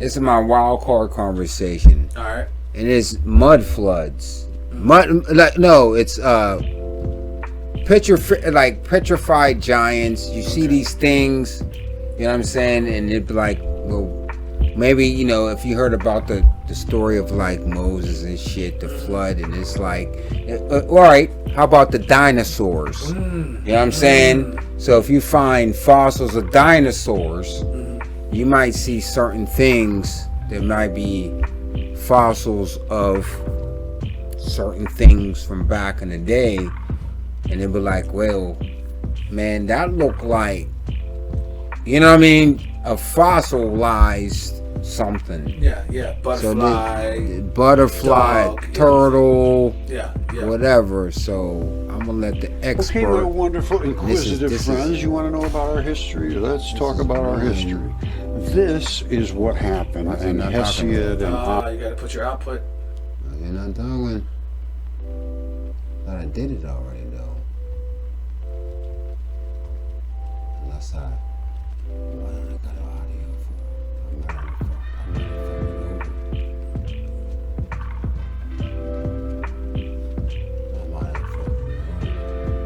This is my wild card conversation. All right. And it's mud floods. It's petrified giants. You see these things, you know what I'm saying? And it'd be like, well, maybe, if you heard about the story of like Moses and shit, the flood, and it's like, all right, how about the dinosaurs? You know what I'm saying? So if you find fossils of dinosaurs, you might see certain things that might be fossils of certain things from back in the day, and it'd be like, well, man, that looked like, you know what I mean, a fossilized something. Yeah. Butterfly, dog, turtle, yeah. whatever. So I'm gonna let the expert. Okay, my wonderful inquisitive friends, you want to know about our history? Let's talk about our history. This is what happened in Hesiod and you gotta put your output. You're not talking. Thought I did it already though. Unless I got audio for.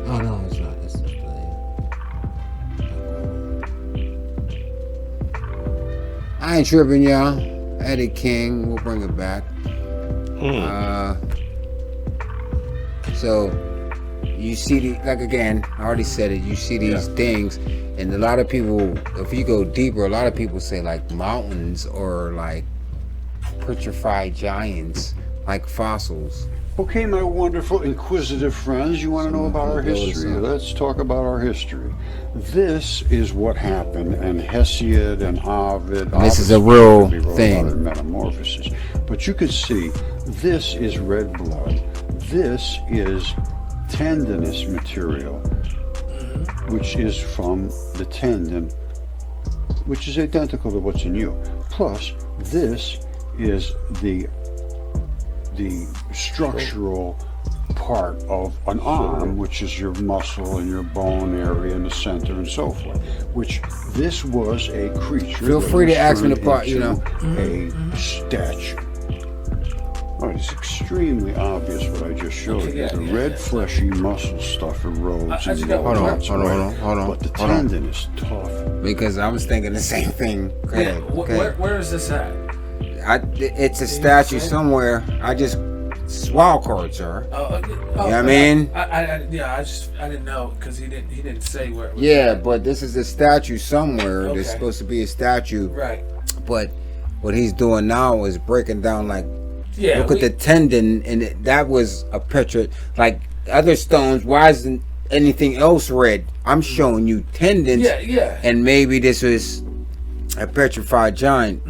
Oh no, it's not. It's just playing. I ain't tripping, y'all. Eddie King, we'll bring it back. So you see again, I already said it, you see these things, and a lot of people, if you go deeper, a lot of people say like mountains or like petrified giants, like fossils. Okay, my wonderful inquisitive friends, you want to know about our history? Let's talk about our history. This is what happened in Hesiod and Ovid. This is a real thing. Metamorphosis. But you could see, this is red blood. This is tendinous material, which is from the tendon, which is identical to what's in you. Plus, this is the structural part of an arm, which is your muscle and your bone area in the center and so forth, which this was a creature. Feel free to ask me the part, a statue. Oh, it's extremely obvious what I just showed you. The red fleshy muscle stuff erodes. Hold on. But the tendon is tough. Because I was thinking the same thing. Where is this at? It's a statue somewhere. It's wild card, sir. You know what I mean? I didn't know because he didn't say where it was. Yeah, but this is a statue somewhere. There's supposed to be a statue. Right. But what he's doing now is breaking down like, look at the tendon, and that was a picture. Like other stones, why isn't anything else red? I'm showing you tendons. Yeah. And maybe this was a petrified giant.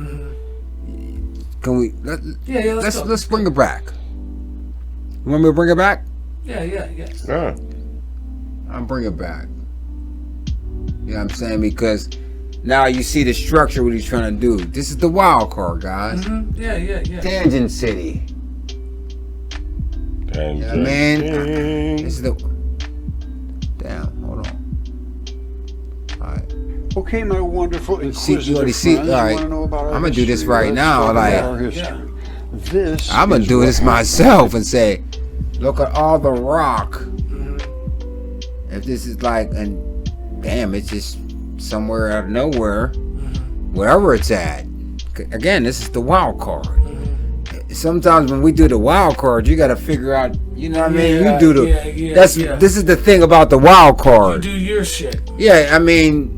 Can we? Let's bring it back. You want me to bring it back? Yeah. I'll bring it back. You know what I'm saying? Because now you see the structure, what he's trying to do. This is the wild card, guys. Yeah. Tangent City. Tangent. Man, this is the. Damn, hold on. All right. Okay, my wonderful inquisitive friends, all right. I'm gonna do this right now. This I'm gonna do this myself and say, look at all the rock. If this is like, and damn, it's just somewhere out of nowhere, wherever it's at. Again, this is the wild card. Sometimes when we do the wild card, you got to figure out, you know what I mean? You do the. This is the thing about the wild card. You do your shit. Yeah, I mean.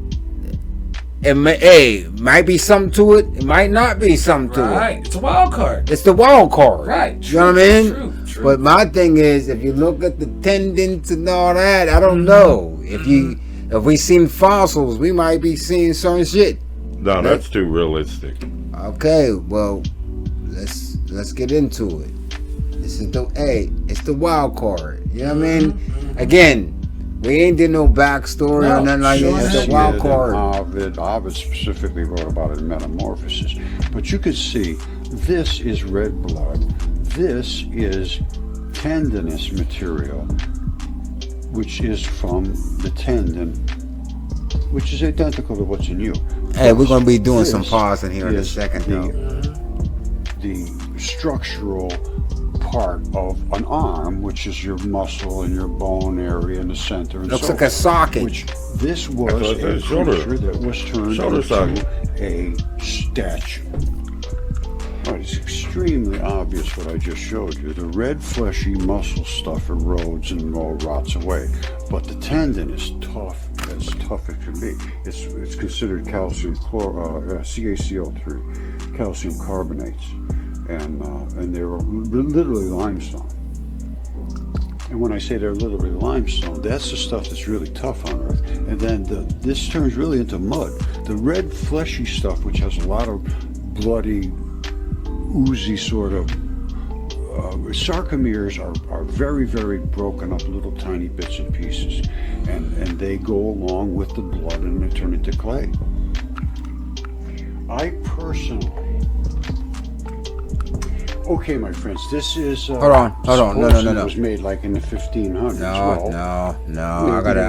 Might be something to it. It might not be something to it. Right. It's a wild card. It's the wild card. Right. You know what I mean? True. But my thing is, if you look at the tendons and all that, I don't know. If we seen fossils, we might be seeing certain shit. No, that's too realistic. Okay, well, let's get into it. This is it's the wild card. You know what I mean? Again. We ain't did no backstory or nothing like that. It's a wild card. Ovid specifically wrote about it in Metamorphosis. But you could see, this is red blood. This is tendinous material, which is from the tendon, which is identical to what's in you. Hey, we're gonna be doing some This pausing here in a is second, though. the structural part of an arm, which is your muscle and your bone area in the center. And Looks so like a socket. Which this was thought it a was shoulder. creature that was turned Shoulder into socket. a statue. All right, it's extremely obvious what I just showed you. The red fleshy muscle stuff erodes and all rots away, but the tendon is tough as tough it can be. It's considered CaCO3, calcium carbonates, and they're literally limestone. And when I say they're literally limestone, that's the stuff that's really tough on Earth. And then this turns really into mud. The red fleshy stuff, which has a lot of bloody, oozy sort of sarcomeres, are very, very broken up little tiny bits and pieces, and they go along with the blood and they turn into clay. I personally, okay, my friends, this is Hold on. No. It was made like in the 1500s. No. I gotta.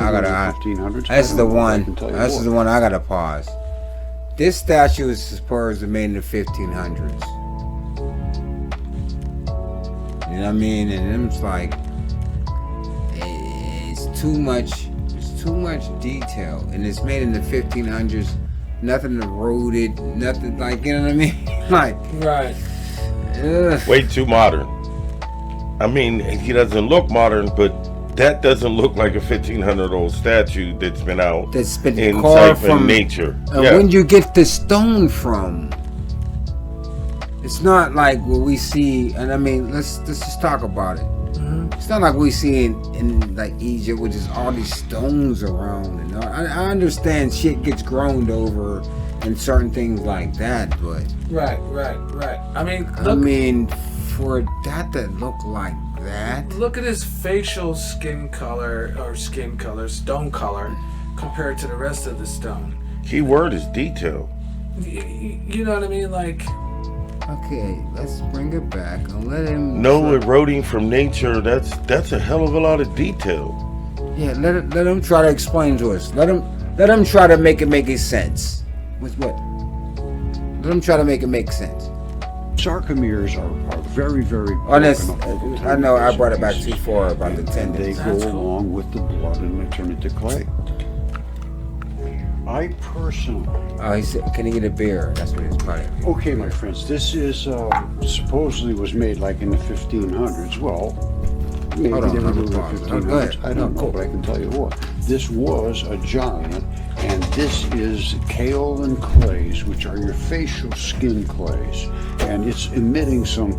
1500s. That's the one. I can tell you This is what. the one I gotta pause. This statue is supposed to be made in the 1500s. You know what I mean? And it's like, it's too much. It's too much detail, and it's made in the 1500s. Nothing eroded. Nothing like, you know what I mean? Like, Right. ugh. Way too modern. I mean, he doesn't look modern, but that doesn't look like a 1500-old statue that's been out That's been in carved sight from from nature. And Yeah. where'd you get the stone from? It's not like what we see, and I mean, let's just talk about it. It's not like we see in like Egypt, with just all these stones around. And I understand shit gets groaned over and certain things like that, but Right. I mean, I look, mean, for that to look like that, look at his facial stone color, compared to the rest of the stone. Key word is detail. You know what I mean? Like, okay, let's bring it back and let him. No eroding from nature. That's a hell of a lot of detail. Yeah, let him try to explain to us. Let him try to make it sense. With what? Let him try to make it make sense. Sarcomeres are very, very On this, broken up little I tiny know I bits brought and it back pieces. too far about the And they tendons. go That's cool. along with the blood and they turn into clay. I personally, Oh, he said, can he get a beer? That's what he's probably. okay, my friends, this is supposedly was made like in the 1500s. Well, maybe Hold on, they were let me doing the pause. 1500s. Go ahead. I don't No, know, but I can tell you what. This was a giant, and this is kaolin clays, which are your facial skin clays, and it's emitting some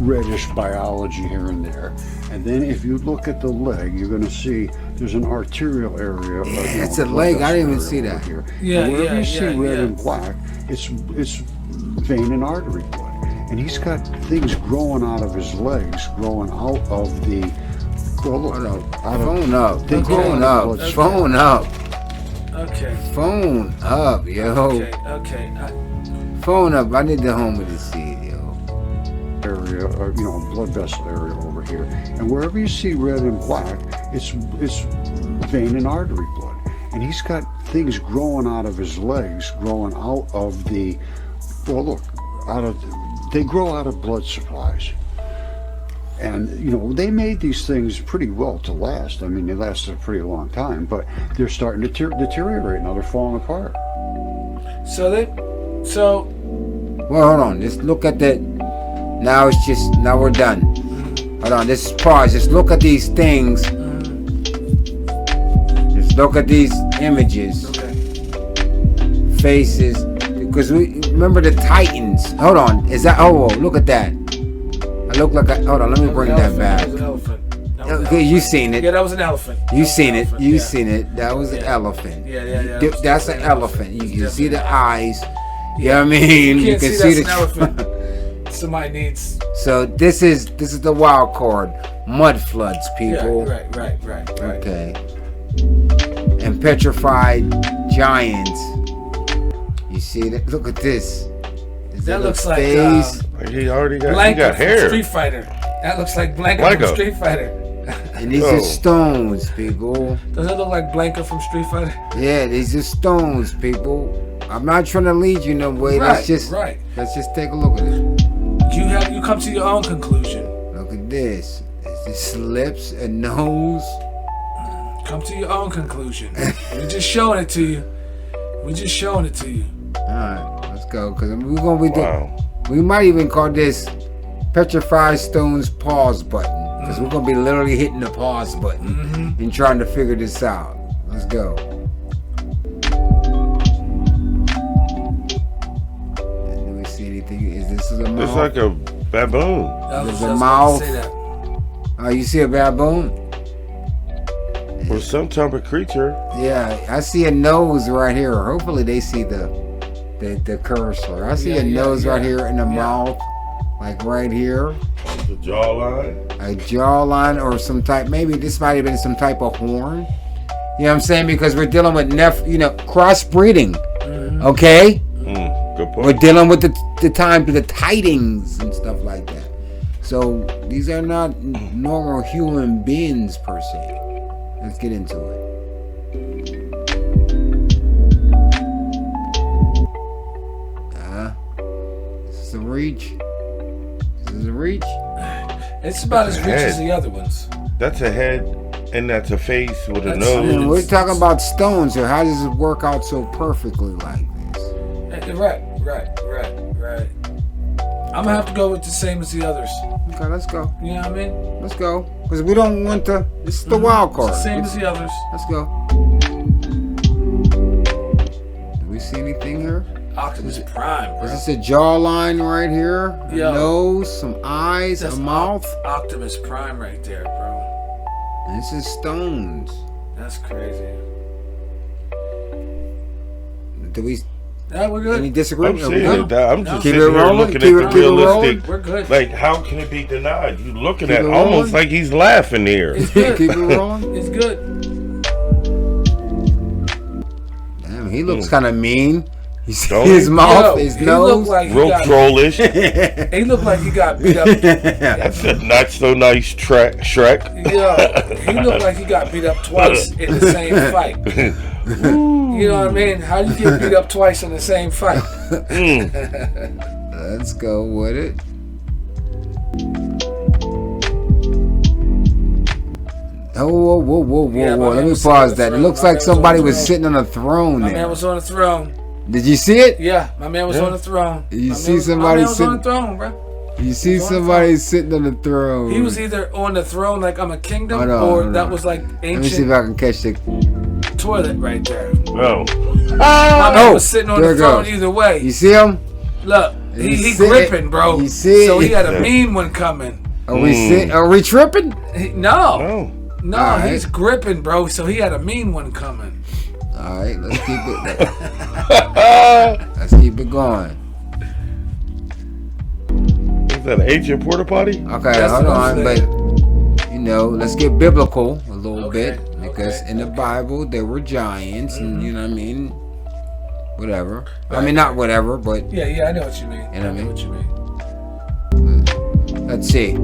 reddish biology here and there. And then if you look at the leg, you're going to see there's an arterial area. It's a leg. I didn't even see that. Here. Yeah, And wherever yeah, you see yeah, red yeah. and black, it's vein and artery blood. And he's got things growing out of his legs, growing out of the. Well, look, Hold on. out of, Phone up. they grow Phone out up. of blood Phone up. okay, Phone up, yo. okay. Phone up. I need the home of the seed, yo. area, or blood vessel area over here, and wherever you see red and black, it's vein and artery blood, and he's got things growing out of his legs, growing out of the. Well, look, they grow out of blood supplies, and they made these things pretty well to last. I mean, they lasted a pretty long time, but they're starting to deteriorate now. They're falling apart. So Well, hold on. Just look at that. Now we're done. Hold on. Just pause. Just look at these things. Just look at these images, okay. faces. Because we remember the Titans. Hold on. Is that? Oh, look at that. I look like a. Hold on. Let me bring that back. That was an elephant. That was an Okay, you elephant. seen it. Yeah, that was an elephant. You seen it. Elephant, You yeah. seen it. That was an Yeah. elephant. Yeah. That's an elephant. You can see the Definitely. eyes. You know what I mean? You can't can see the. that's an elephant. Somebody needs. So this is the wild card. Mud floods, people. Yeah, right. Okay. And petrified giants. You see that? Look at this. Is That a looks like, face? He already got, he Blanca got from hair. Street Fighter. That looks like Blanca Blanca. from Street Fighter. And these Oh. are stones, people. Does that look like Blanca from Street Fighter? Yeah, these are stones, people. I'm not trying to lead you no way. Right, Let's just take a look at it. You come to your own conclusion. Look at this. Is this lips and nose? Come to your own conclusion. We're just showing it to you. All right, let's go. Cause we're gonna be. Wow. We might even call this Petrified Stone's pause button. Because we're going to be literally hitting the pause button and trying to figure this out. Let's go. Do we see anything? Is this a mouth? It's like a baboon. There's a mouth. Oh, you see a baboon? Or some type of creature. Yeah, I see a nose right here. Hopefully they see the cursor. I see a nose right here and a mouth. Like right here. The jawline. A jawline or some type. Maybe this might have been some type of horn. You know what I'm saying? Because we're dealing with crossbreeding. Okay? Good point. We're dealing with the tidings and stuff like that. So these are not normal human beings per se. Let's get into it. This is a reach. Is it a reach? It's about as rich as the other ones. That's a head, and that's a face with a I nose. mean, we're talking about stones here. How does it work out so perfectly like this? Right. I'm gonna have to go with the same as the others. Okay, let's go. You know what I mean? Let's go. Because we don't want to. This is the wild card. It's the same as the others. Let's go. Do we see anything here? Optimus Prime, bro. Is this a jawline right here? A Yo. nose, some eyes, That's a mouth? Optimus Prime right there, bro. This is stones. That's crazy. Do we? Yeah, we're good. Any disagreement? I'm Are we seeing good? it. I'm just Keep sitting it here rolling. looking Keep at it the rolling. realistic. We're good. Like, how can it be denied? You looking Keep at it almost rolling. like he's laughing here. It's good. Keep it rolling. It's good. Damn, he looks kind of mean. You see Don't his he? mouth, Yo, his he nose. looked like Real trollish. he looked like he got beat up. That's a not so nice Shrek. Yo, he looked like he got beat up twice in the same fight. You know what I mean? How you get beat up twice in the same fight? Let's go with it. Whoa. Yeah, my Let man me was sitting on pause the that. It throne. looks My like man was on somebody the was throne. sitting on a throne My there. man was on the throne. Did you see it? Yeah, my man was on the throne. You My see man was, somebody my man was sitting- on the throne, bro. You see was on the somebody sitting on the throne. He was either on the throne like I'm a kingdom, Hold on, or hold that on. was like Let me see if ancient I can catch the. toilet right there. No. My man was sitting on there the it throne goes. either way. You see him? Look, he see it? gripping, bro. You see So it? he had a mean one coming. Are we tripping? No, No. All right. he's gripping, bro. So he had a mean one coming. All right, let's keep it. Let's keep it going. Is that an ancient porta potty? Okay, That's hold what I'm on, but let's get biblical a little Okay, bit because okay, in the Bible there were giants, and you know what I mean. Whatever. I Right. mean, not whatever, but Yeah, I know what you mean. You know I know what I what you mean. let's see.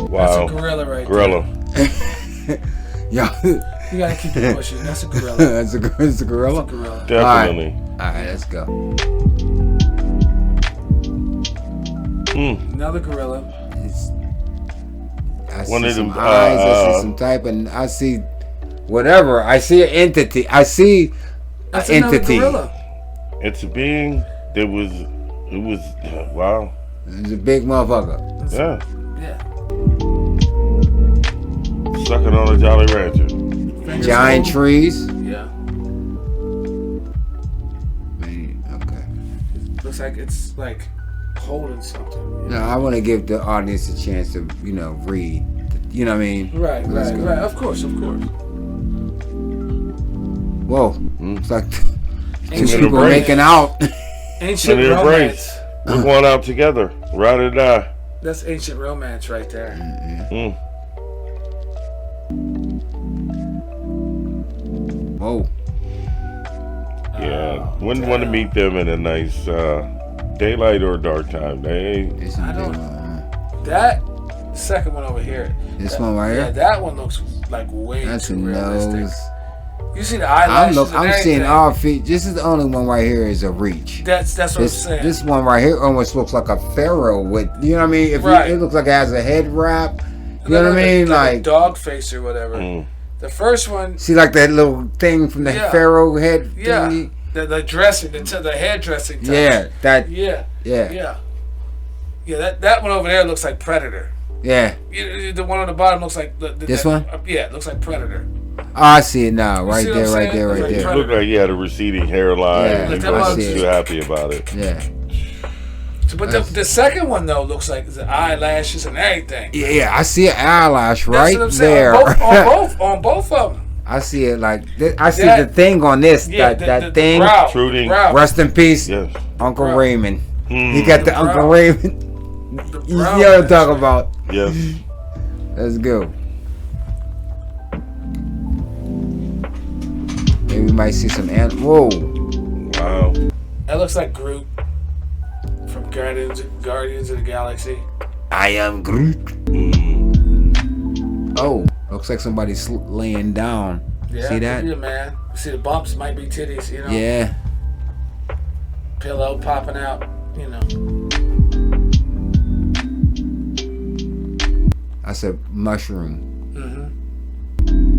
Wow. That's a gorilla right Gorilla. Yeah, there. You gotta keep it pushing. That's a gorilla. it's a gorilla. That's a gorilla. Definitely. All right, let's go. Another gorilla. I One see of some them, eyes. I see some type, and I see whatever. I see an entity. I see That's an another entity. gorilla. It's a being that was. It was. Wow. It's a big motherfucker. Yeah. Yeah. Sucking on a Jolly Rancher. Fingers Giant hold- trees. Yeah. Okay. Looks like it's like holding something. No, I want to give the audience a chance to, read. You know what I mean? Right. Let's go. Of course. Whoa. It's like two Ancient people embrace. making out. Ancient An romance. embrace. We're going out together. Ride or die. That's ancient romance right there. Mm. Whoa. Yeah. Wouldn't want to meet them in a nice daylight or dark time. They It's I a big don't- one. That Second one over here. This one right Yeah, here. that one looks like way That's a too realistic. nose. You see the eyelashes and I'm everything. seeing all feet. This is the only one right here is a reach. That's what I'm This saying. this one right here almost looks like a pharaoh with, you know what I mean? If Right. it looks like it has a head wrap. You know what I mean? Like a Like, dog face or whatever. The first one, see like that little thing from the Yeah. pharaoh head yeah, thingy? the dressing, the head dressing. Type. Yeah, that. Yeah. Yeah, Yeah. Yeah, that one over there looks like Predator. yeah. The one on the bottom looks like This one? Yeah, it looks like Predator. Oh, I see it now. Right see what there, I'm right saying? there, right Like there. Predator. Looked like he had a receding hairline. Yeah, He I wasn't see it. too happy about it. Yeah, So, but the second one though looks like the eyelashes and everything. yeah, yeah. I see an eyelash That's right what I'm saying. there. On both of them. I see it like I see That- the thing on this. Yeah, that thing. The brow, Protruding. the brow. Rest in peace, Yes. Uncle Brow. Raymond. He got the The Uncle brow. Raymond. The You brow know what I'm is- talking about. Yes. Let's go. Maybe we might see some whoa. Wow. That looks like Groot from Guardians of the Galaxy. I am Groot. Oh, looks like somebody's laying down. Yeah, See that? Yeah, man. See the bumps might be titties, you know. Yeah. Pillow popping out, you know. That's a mushroom. Mm-hmm.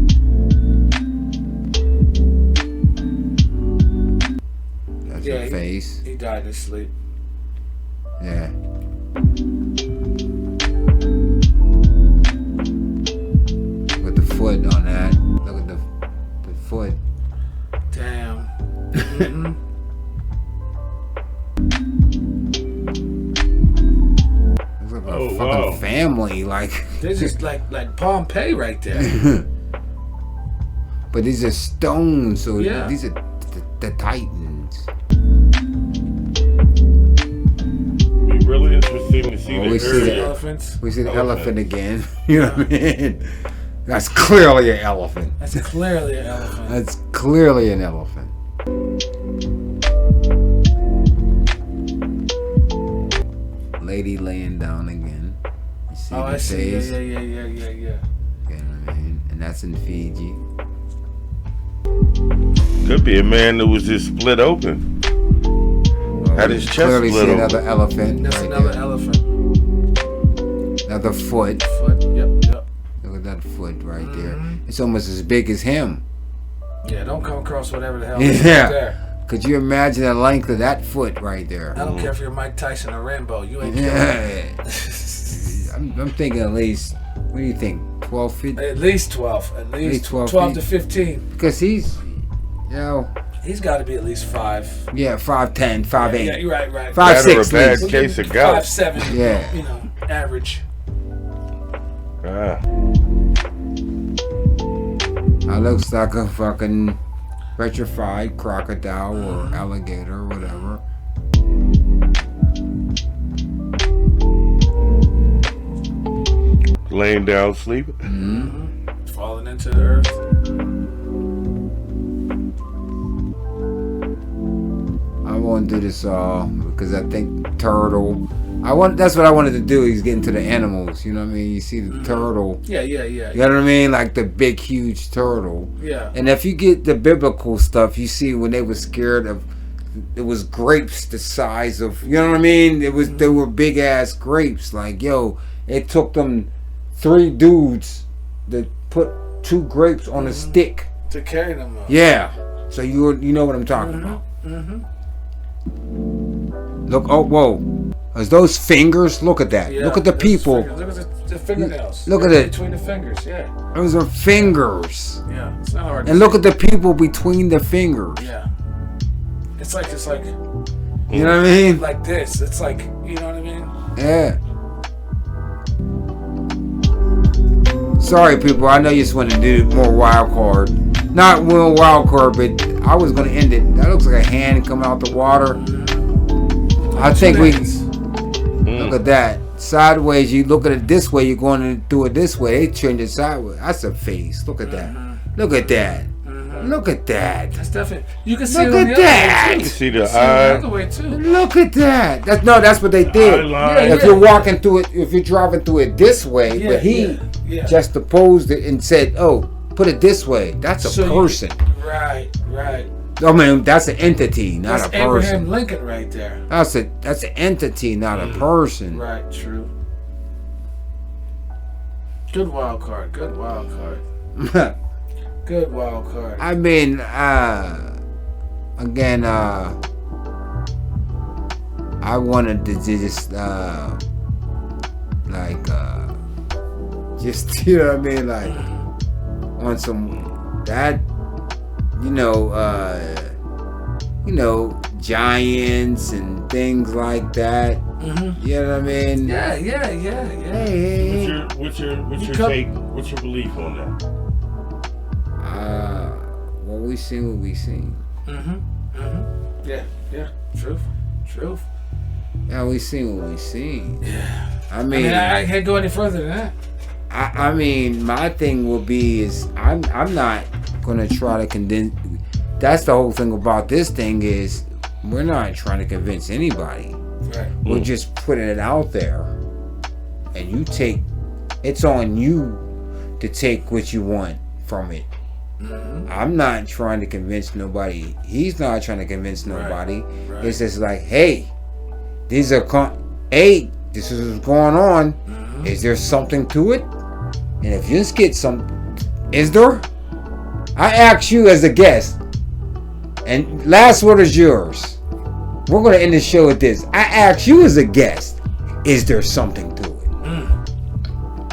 That's Yeah, your face. He died in his sleep. Yeah. With the foot on that. Look at the foot. Damn. Mm-hmm. Looks like a Oh, fucking wow. family. Like. This is like Pompeii right there. But these are stones, so Yeah. these are the Titans. Be really interesting to see Oh, the we see The that. area. elephants. We see the elephant Elephant. again. You know what I mean? That's clearly an elephant. That's clearly an elephant. That's clearly an elephant. Lady laying down again. You see Oh, the I see. face? Yeah. You know what I mean? And that's in Fiji. Could be a man that was just split open. Well, Had we his chest clearly split see open. another elephant. That's right another there. elephant. Another foot. Foot. Yep. Look at that foot right there. Mhm. It's almost as big as him. Yeah, don't come across whatever the hell Yeah. is right there. Could you imagine the length of that foot right there? I don't care if you're Mike Tyson or Rambo. You ain't Yeah. killing. I'm thinking at least, what do you think, 12 feet? At least 12. At least 12 12 feet. to 15. Because he's, you know, He's got to be at least 5. yeah, 5'10", 5'8". Yeah, you're right. 5'6" Bad or a bad least. case of gout. 5'7". Yeah. You know, average. Ah. That looks like a fucking petrified crocodile or alligator or whatever. Laying down sleeping. Mm-hmm. Falling into the earth. I won't do this all because I think turtle. That's what I wanted to do. Is get into the animals. You know what I mean? You see the turtle. Yeah. You know what I mean? Like the big, huge turtle. Yeah. And if you get the biblical stuff, you see when they were scared of, it was grapes the size of, you know what I mean? They were big ass grapes. Like, yo, it took them 3 dudes that put 2 grapes on a stick. To carry them up. Yeah. So you know what I'm talking about. Mm-hmm. Look, oh, whoa. Is those fingers? Look at that. Yeah, Look at the those people. fingers. Look at the fingernails. Look at Right it. Between the fingers, yeah. Those are fingers. Yeah. It's not hard And to look at the people between the fingers. see. Yeah. It's like You know what I mean? like this. It's like, you know what I mean? Yeah. Sorry, people. I know you just want to do more wild card. Not more wild card, but I was going to end it. That looks like a hand coming out the water. I think we... Look at that. Sideways, you look at it this way, you're going to do it this way. They change it sideways. That's a face. Look at that. Look at that. Look at that. That's definitely. You can see Look it on at the that. other way You too. see You the can see it on eye. the other way too. Look at that. That's what they did. Eye line. If you're walking through it, if you're driving through it this way, Yeah, but he yeah. just opposed it and said, "Oh, put it this way." That's a So person. Right. I mean, that's an entity, not That's a person. Abraham Lincoln right there. That's an entity, not a person. Right. True. Good wild card. Good wild card. Good wild card. I mean, again, I wanted to just, just, you know what I mean, like, on some, that, giants and things like that. Mm-hmm. You know what I mean? Yeah. Hey. What's your come- take? What's your belief on that? Well, we seen what we seen. Yeah. Truth. Yeah, we seen what we seen. Yeah. I mean, I can't go any further than that. I mean, my thing will be is I'm not gonna try to convince. That's the whole thing about this thing is we're not trying to convince anybody. Right. We're just putting it out there, and you take. It's on you to take what you want from it. I'm not trying to convince nobody. He's not trying to convince nobody. Right. It's just like, hey, these are this is what's going on. Is there something to it? And if you just get some, is there? I ask you as a guest, and last word is yours. We're going to end the show with this. I ask you as a guest, is there something to it?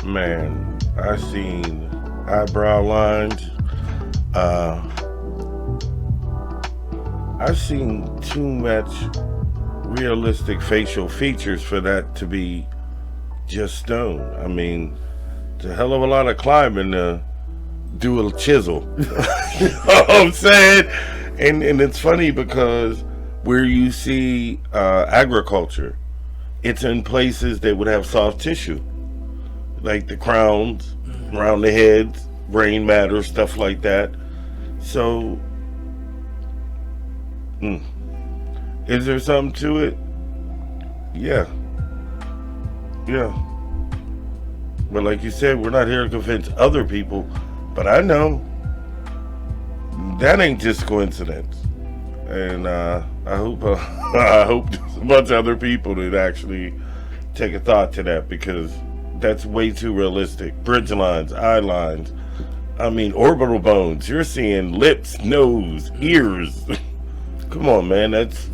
Man, I seen eyebrow lines. I've seen too much realistic facial features for that to be just stone. I mean, it's a hell of a lot of climbing to do a chisel. You know what I'm saying? And it's funny because where you see agriculture, it's in places that would have soft tissue, like the crowns around the heads, brain matter, stuff like that. So, is there something to it? Yeah. But like you said, we're not here to convince other people. But I know that ain't just coincidence. And I hope there's a bunch of other people that actually take a thought to that, because that's way too realistic. Bridge lines, eye lines. I mean, orbital bones. You're seeing lips, nose, ears. Come on, man. That's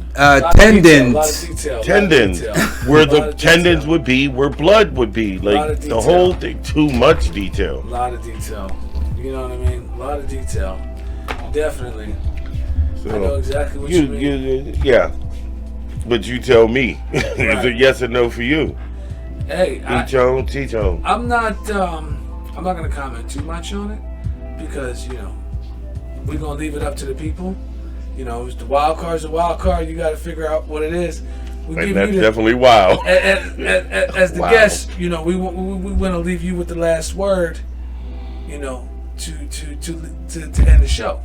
Tendons. tendons. Where the tendons would be, where blood would be. Like the whole thing. Too much detail. A lot of detail. You know what I mean? A lot of detail. Definitely. So I know exactly what you mean. Yeah. But you tell me. Is it yes or no for you? Hey, Teach on. I'm not gonna comment too much on it, because we're gonna leave it up to the people. The wild card's a wild card. You got to figure out what it is. And that's definitely wild. As the Wow. guest, we want to leave you with the last word. To end the show.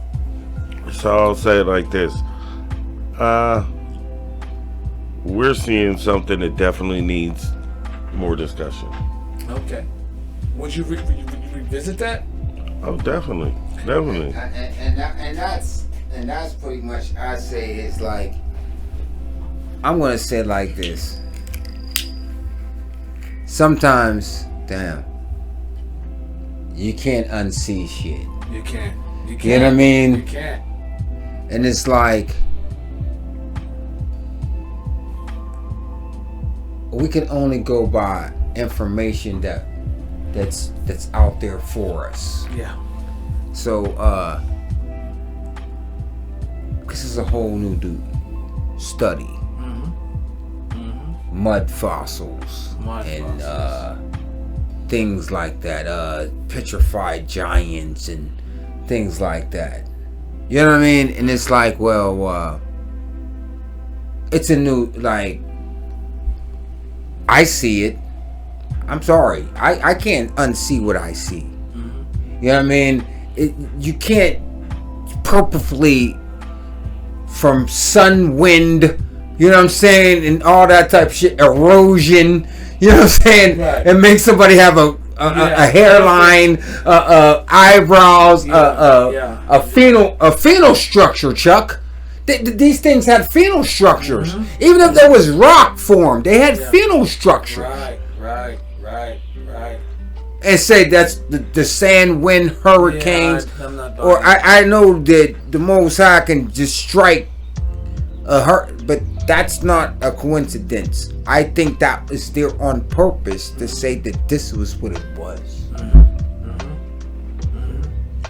So I'll say it like this. We're seeing something that definitely needs more discussion. Okay. Would you revisit that? Oh, definitely. And that's pretty much, I say, it's like, I'm gonna say it like this. Sometimes, damn, you can't unsee shit. You can't. You know what I mean? You can't. And it's like, we can only go by information that's out there for us. Yeah. So this is a whole new study. Mud fossils and things like that, petrified giants and things like that. You know what I mean? And it's like, well, it's a new, like, I see it. I'm sorry, I can't unsee what I see. You know what I mean? You can't purposefully from sun, wind, you know what I'm saying, and all that type of shit, erosion, you know what I'm saying, Right. and make somebody have a hairline, eyebrows, a phenol structure, Chuck. These things had phenol structures. Even if there was rock form, they had phenol structures. Right. And say that's the sand, wind, hurricanes. Yeah, I'm not or I know that the Most High can just strike a hurt, but that's not a coincidence. I think that is there on purpose to say that this was what it was.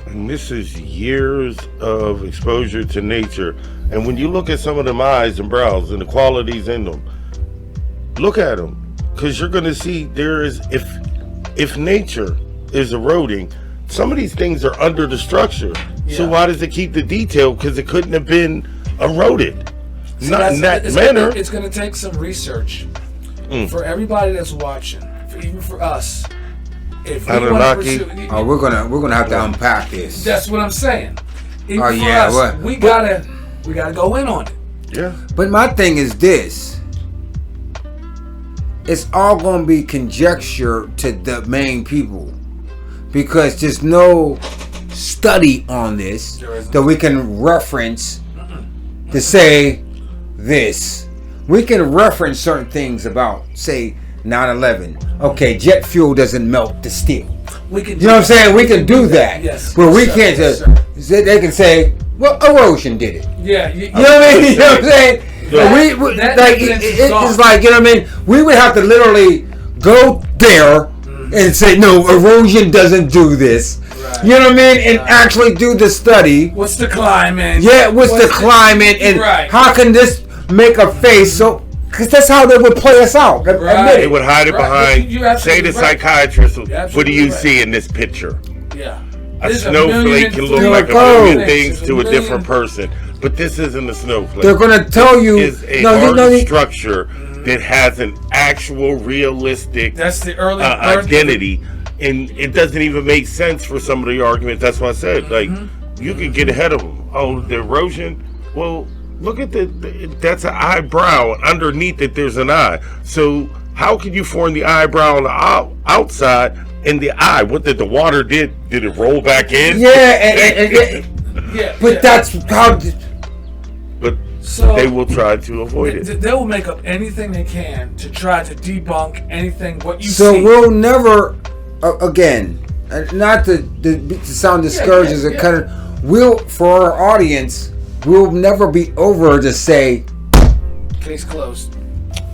And this is years of exposure to nature. And when you look at some of them eyes and brows and the qualities in them, look at them, because you're going to see there is, if nature is eroding, some of these things are under the structure. Yeah. So why does it keep the detail? Because it couldn't have been eroded. So Not in that manner. It's going to take some research for everybody that's watching, even for us. If we want to pursue, Oh, we're gonna have to unpack this. that's what I'm saying. Even Oh, for yeah, us, what? we gotta go in on it. Yeah. But my thing is this. It's all going to be conjecture to the main people. Because there's no study on this that we can reference to say this. We can reference certain things about, say, 9/11. Okay, jet fuel doesn't melt the steel. We can. You know what I'm saying? We can do that. Yes. But we Yes, can't sir. just... They can say, well, erosion did it. Yeah. You know what I mean? You know what I'm saying? We that like evidence is it's gone. like, you know what I mean? We would have to literally go there and say, no, erosion doesn't do this. Right. You know what I mean? And actually do the study. What's the climate? Yeah, what's the climate and Right. how can this make a face? So, because that's how they would play us out. Admit They it. would hide it Right. behind, You're absolutely say the right. psychiatrist, You're what do absolutely you right. see in this picture? Yeah. A There's snowflake can look million like a things. million things There's to a million- different person. But this isn't a snowflake. They're going to tell you. It's a No, hard structure that has an actual realistic That's the early identity. And it doesn't even make sense for some of the arguments. That's why I said, like, you can get ahead of them. Oh, the erosion. Well, look at that's an eyebrow. Underneath it, there's an eye. So how can you form the eyebrow on the outside and the eye? What did the water did? Did it roll back in? Yeah, and Yeah. but yeah. that's how. But So they will try to avoid it. They will make up anything they can to try to debunk anything what you So see. we'll never, again, not to sound discouraged as a kind of, we'll, for our audience, we'll never be over to say, Case closed.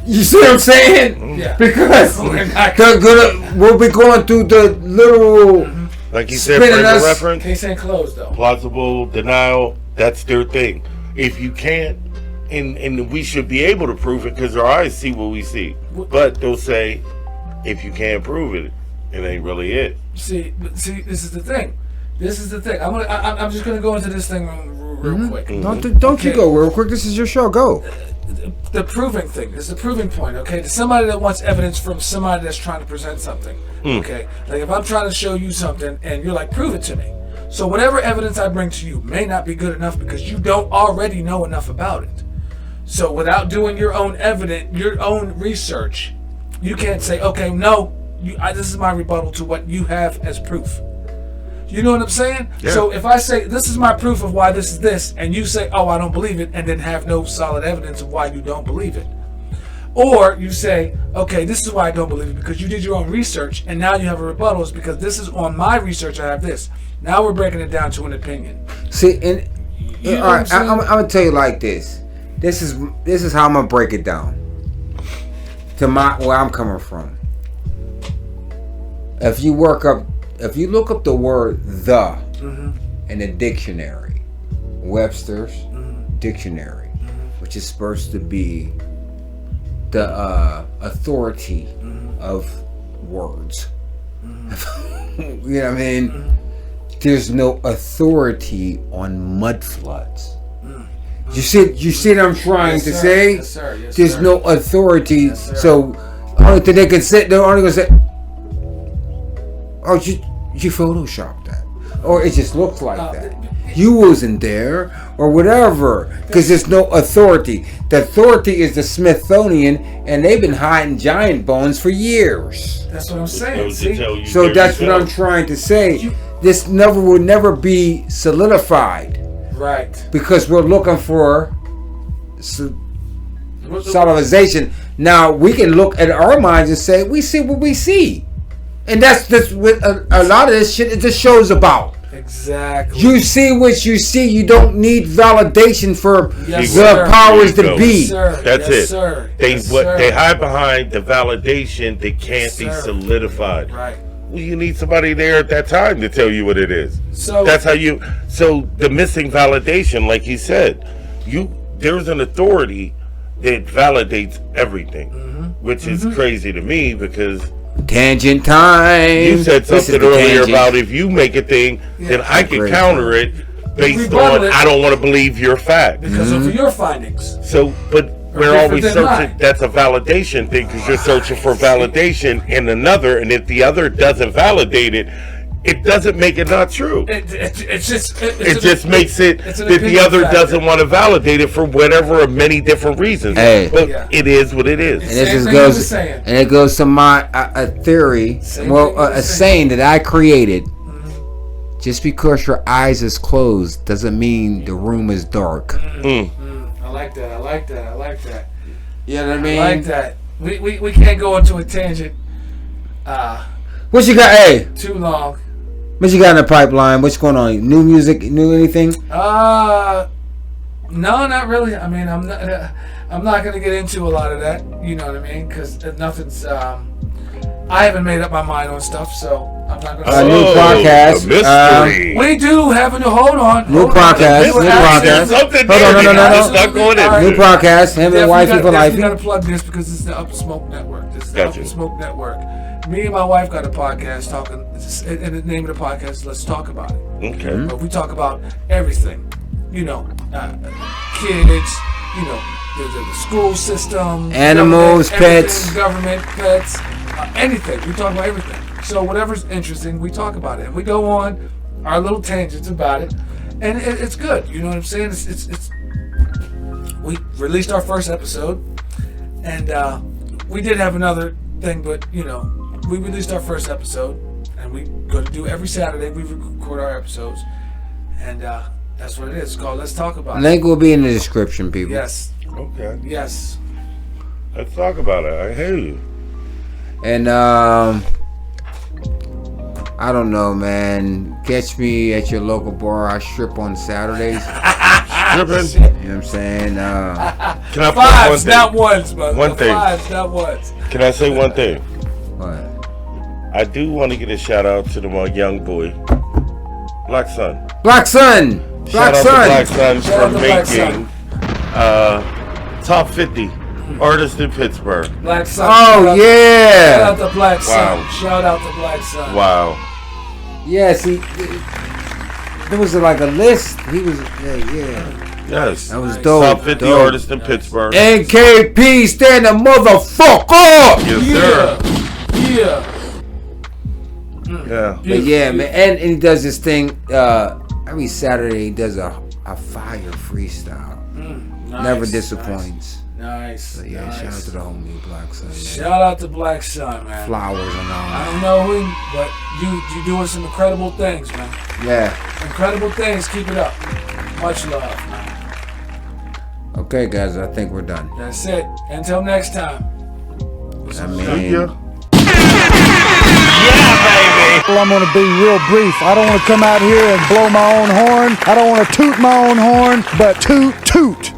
you see what I'm saying? Yeah. Because We're not- we'll be going through the literal, Like you said, spinning frame of us- reference, Case ain't closed though. plausible denial, that's their thing. If you can't, and we should be able to prove it because our eyes see what we see. But they'll say, if you can't prove it, it ain't really it. See, this is the thing. I'm just gonna go into this thing real quick. don't Okay. you go real quick, this is your show, go. The proving thing is the proving point, okay? To somebody that wants evidence from somebody that's trying to present something, okay? Like if I'm trying to show you something and you're like, prove it to me. So whatever evidence I bring to you may not be good enough because you don't already know enough about it. So without doing your own your own research, you can't say, okay, no, this is my rebuttal to what you have as proof. You know what I'm saying? Yeah. So if I say, this is my proof of why this is this, and you say, oh, I don't believe it, and then have no solid evidence of why you don't believe it. Or you say, okay, this is why I don't believe it, because you did your own research, and now you have a rebuttal, is because this is on my research, I have this. Now we're breaking it down to an opinion. See, and You know all right, what I'm I'm gonna tell you like this. This is how I'm gonna break it down to where I'm coming from. If you look up the word "the" in the dictionary, Webster's dictionary, which is supposed to be the authority of words. You know what I mean? There's no authority on mud floods. You see what I'm trying Yes, to sir. say? Yes, sir. Yes, There's sir. no authority. Yes, sir. So only thing they can say, they're only gonna say, "Oh, you photoshopped that." or it just looks like that. You wasn't there, or whatever, because there's no authority. The authority is the Smithsonian, and they've been hiding giant bones for years. That's what I'm saying. See? So that's what I'm trying to say. This will never be solidified. Right. Because we're looking for solidization. Now we can look at our minds and say we see what we see, and that's what a lot of this shit. It just shows about. Exactly. You see what you see. You don't need validation for Yes, the sir. powers There that you be. Yes, sir. That's Yes, it. Sir. They Yes, sir. they hide behind the validation that can't be Sir. solidified. Right. Well, you need somebody there at that time to tell you what it is. So That's how you. So the missing validation, like he said, there's an authority that validates everything, which is crazy to me because Tangent time. you said This is something the earlier tangent. about if you make a thing, then I can Great. counter it based Rebuttal on it. I don't want to believe your fact. because of your findings. So, but we're different always than searching. mine. That's a validation thing because you're searching for validation in another, and if the other doesn't validate it, it doesn't make it not true. It Just makes it it's an that the opinion other factor. doesn't want to validate it for whatever of many different reasons. Hey. But Yeah. it is what it is. And Same this just thing you were goes, saying. and it goes to my a theory, Same well, thing you were a saying. saying that I created. Just because your eyes is closed doesn't mean the room is dark. I like that. I like that. I like that. You know what I I mean? like that. We can't go into a tangent What you got? Hey, too long. what you got in the pipeline? What's going on? New music? New anything? No, not really. I mean, I'm not gonna get into a lot of that. You know what I mean? Because nothing's. I haven't made up my mind on stuff, so I'm not gonna. new podcast. A mystery. We do have a new. Hold on. New hold on. podcast, We're new actually- podcast. Something Hold on, there. no. It's not going in. All right. New podcast. Him and wifey for life. We gotta plug this because it's the Up Smoke Network. This is the Gotcha. Up Smoke Network. Me and my wife got a podcast talking, and the name of the podcast is Let's Talk About It. Okay. But we talk about everything, kids, the school system, Animals, government, pets. everything, government, pets, anything. We talk about everything. So whatever's interesting, we talk about it. And we go on our little tangents about it, and it's good. You know what I'm saying? It's we released our first episode, and we did have another thing, but we released our first episode, and we go to do every Saturday. We record our episodes, and that's what it is. It's called Let's Talk About It. Link will be in the description, people. Yes, Okay. yes. Let's talk about it. I hear you. And I don't know, man. Catch me at your local bar. I strip on Saturdays. Tripping. You know what I'm saying? Can I plug one Fives, thing? not ones, but One thing. Fives, not ones. Can I say one thing? What? I do want to get a shout out to my young boy, Black Sun. Black Sun! Shout Black out to Black Sun! Sun Shout out for to Black making top 50 artist in Pittsburgh. Black Sun. Oh, Shout out yeah! to Black Sun. Wow. Shout out to Black Sun. Wow. Yeah, see, there was like a list. He was, yeah. Yes. That was dope. Top 50 dope. artists in Pittsburgh. NKP, stand the motherfucker up! Yes, Yeah. sir. Yeah. But yeah, man, and he does this thing every Saturday. He does a fire freestyle. Nice, Never disappoints. Nice. So yeah, nice. shout out to the homie Black Sun. Man. Shout out to Black Sun, man. Flowers and I all. don't know him, but you doing some incredible things, man. Yeah. Incredible things. Keep it up. Much love, man. Okay, guys, I think we're done. That's it. Until next time. I See mean, ya. Well, I'm going to be real brief. I don't want to come out here and blow my own horn. I don't want to toot my own horn, but toot, toot.